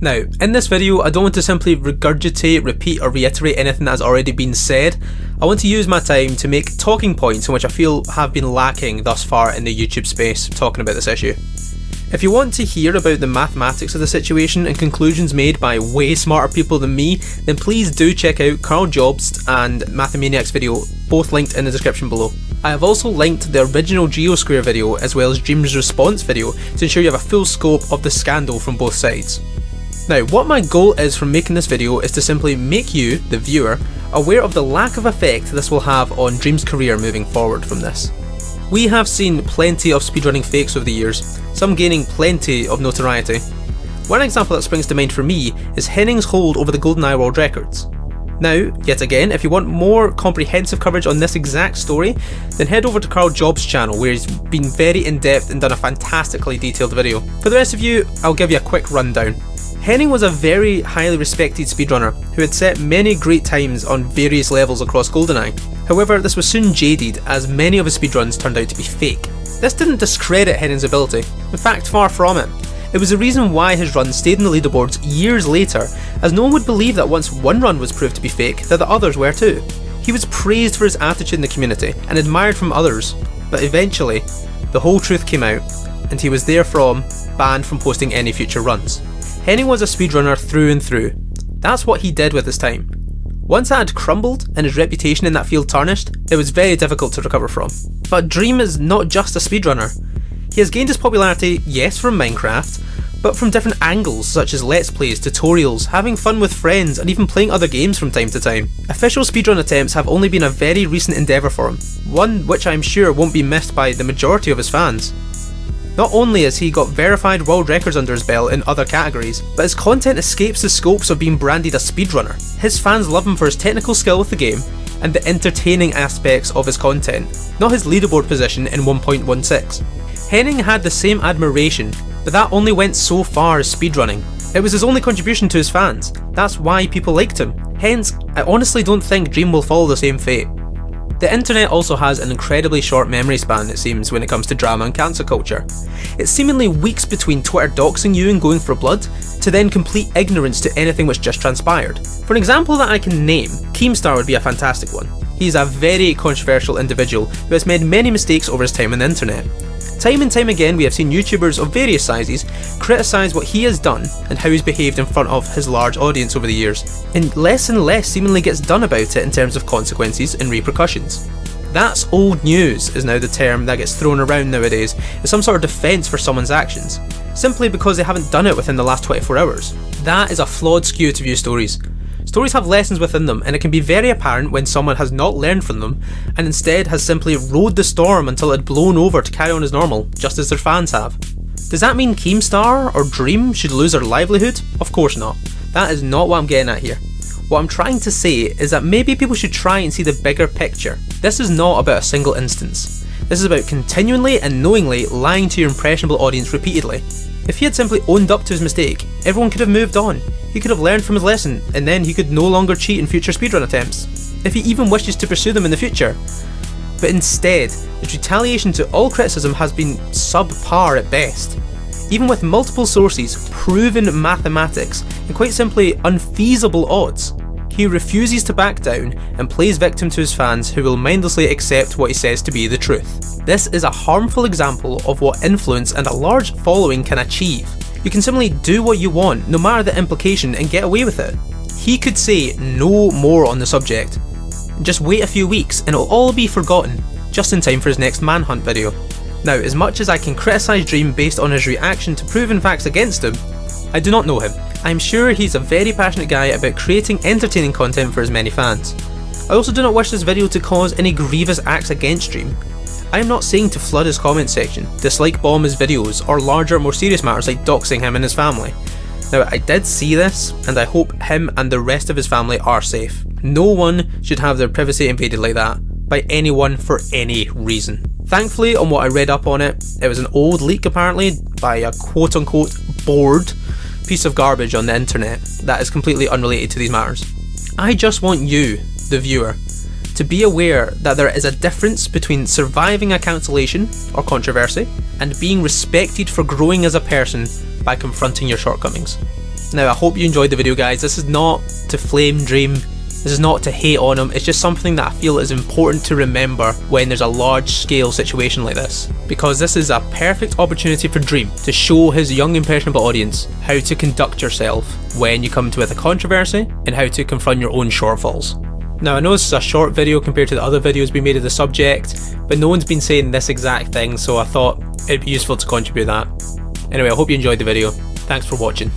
Now, in this video, I don't want to simply regurgitate, repeat or reiterate anything that has already been said. I want to use my time to make talking points in which I feel have been lacking thus far in the YouTube space talking about this issue. If you want to hear about the mathematics of the situation and conclusions made by way smarter people than me, then please do check out Karl Jobst and Mathemaniac's video, both linked in the description below. I have also linked the original Geosquare video as well as Dream's response video to ensure you have a full scope of the scandal from both sides. Now, what my goal is from making this video is to simply make you, the viewer, aware of the lack of effect this will have on Dream's career moving forward from this. We have seen plenty of speedrunning fakes over the years, some gaining plenty of notoriety. One example that springs to mind for me is Henning's hold over the GoldenEye world records. Now, yet again, if you want more comprehensive coverage on this exact story, then head over to Karl Jobst's channel where he's been very in-depth and done a fantastically detailed video. For the rest of you, I'll give you a quick rundown. Henning was a very highly respected speedrunner who had set many great times on various levels across GoldenEye. However, this was soon jaded as many of his speedruns turned out to be fake. This didn't discredit Henning's ability, in fact far from it. It was the reason why his run stayed in the leaderboards years later, as no one would believe that once one run was proved to be fake, that the others were too. He was praised for his attitude in the community and admired from others, but eventually, the whole truth came out, and he was therefrom banned from posting any future runs. Henning was a speedrunner through and through. That's what he did with his time. Once that had crumbled and his reputation in that field tarnished, it was very difficult to recover from. But Dream is not just a speedrunner. He has gained his popularity, yes, from Minecraft, but from different angles such as let's plays, tutorials, having fun with friends and even playing other games from time to time. Official speedrun attempts have only been a very recent endeavour for him, one which I'm sure won't be missed by the majority of his fans. Not only has he got verified world records under his belt in other categories, but his content escapes the scopes of being branded a speedrunner. His fans love him for his technical skill with the game and the entertaining aspects of his content, not his leaderboard position in 1.16. Henning had the same admiration, but that only went so far as speedrunning. It was his only contribution to his fans. That's why people liked him. Hence, I honestly don't think Dream will follow the same fate. The internet also has an incredibly short memory span, it seems, when it comes to drama and cancel culture. It's seemingly weeks between Twitter doxing you and going for blood, to then complete ignorance to anything which just transpired. For an example that I can name, Keemstar would be a fantastic one. He's a very controversial individual who has made many mistakes over his time on the internet. Time and time again we have seen YouTubers of various sizes criticise what he has done and how he's behaved in front of his large audience over the years, and less seemingly gets done about it in terms of consequences and repercussions. That's old news is now the term that gets thrown around nowadays as some sort of defence for someone's actions, simply because they haven't done it within the last 24 hours. That is a flawed skew to view stories. Stories have lessons within them, and it can be very apparent when someone has not learned from them and instead has simply rode the storm until it had blown over to carry on as normal, just as their fans have. Does that mean Keemstar or Dream should lose their livelihood? Of course not. That is not what I'm getting at here. What I'm trying to say is that maybe people should try and see the bigger picture. This is not about a single instance. This is about continually and knowingly lying to your impressionable audience repeatedly. If he had simply owned up to his mistake, everyone could have moved on. He could have learned from his lesson, and then he could no longer cheat in future speedrun attempts, if he even wishes to pursue them in the future. But instead, his retaliation to all criticism has been subpar at best. Even with multiple sources, proven mathematics, and quite simply unfeasible odds, he refuses to back down and plays victim to his fans who will mindlessly accept what he says to be the truth. This is a harmful example of what influence and a large following can achieve. You can simply do what you want, no matter the implication, and get away with it. He could say no more on the subject. Just wait a few weeks and it'll all be forgotten, just in time for his next manhunt video. Now, as much as I can criticise Dream based on his reaction to proven facts against him, I do not know him. I'm sure he's a very passionate guy about creating entertaining content for his many fans. I also do not wish this video to cause any grievous acts against Dream. I am not saying to flood his comment section, dislike bomb his videos, or larger, more serious matters like doxing him and his family. Now, I did see this, and I hope him and the rest of his family are safe. No one should have their privacy invaded like that, by anyone for any reason. Thankfully, on what I read up on it, it was an old leak apparently, by a quote-unquote bored piece of garbage on the internet that is completely unrelated to these matters. I just want you, the viewer, to be aware that there is a difference between surviving a cancellation or controversy and being respected for growing as a person by confronting your shortcomings. Now I hope you enjoyed the video, guys. This is not to flame Dream, this is not to hate on him, it's just something that I feel is important to remember when there's a large scale situation like this. Because this is a perfect opportunity for Dream to show his young impressionable audience how to conduct yourself when you come to with a controversy and how to confront your own shortfalls. Now I know this is a short video compared to the other videos we made of the subject, but no one's been saying this exact thing, so I thought it'd be useful to contribute that. Anyway, I hope you enjoyed the video. Thanks for watching.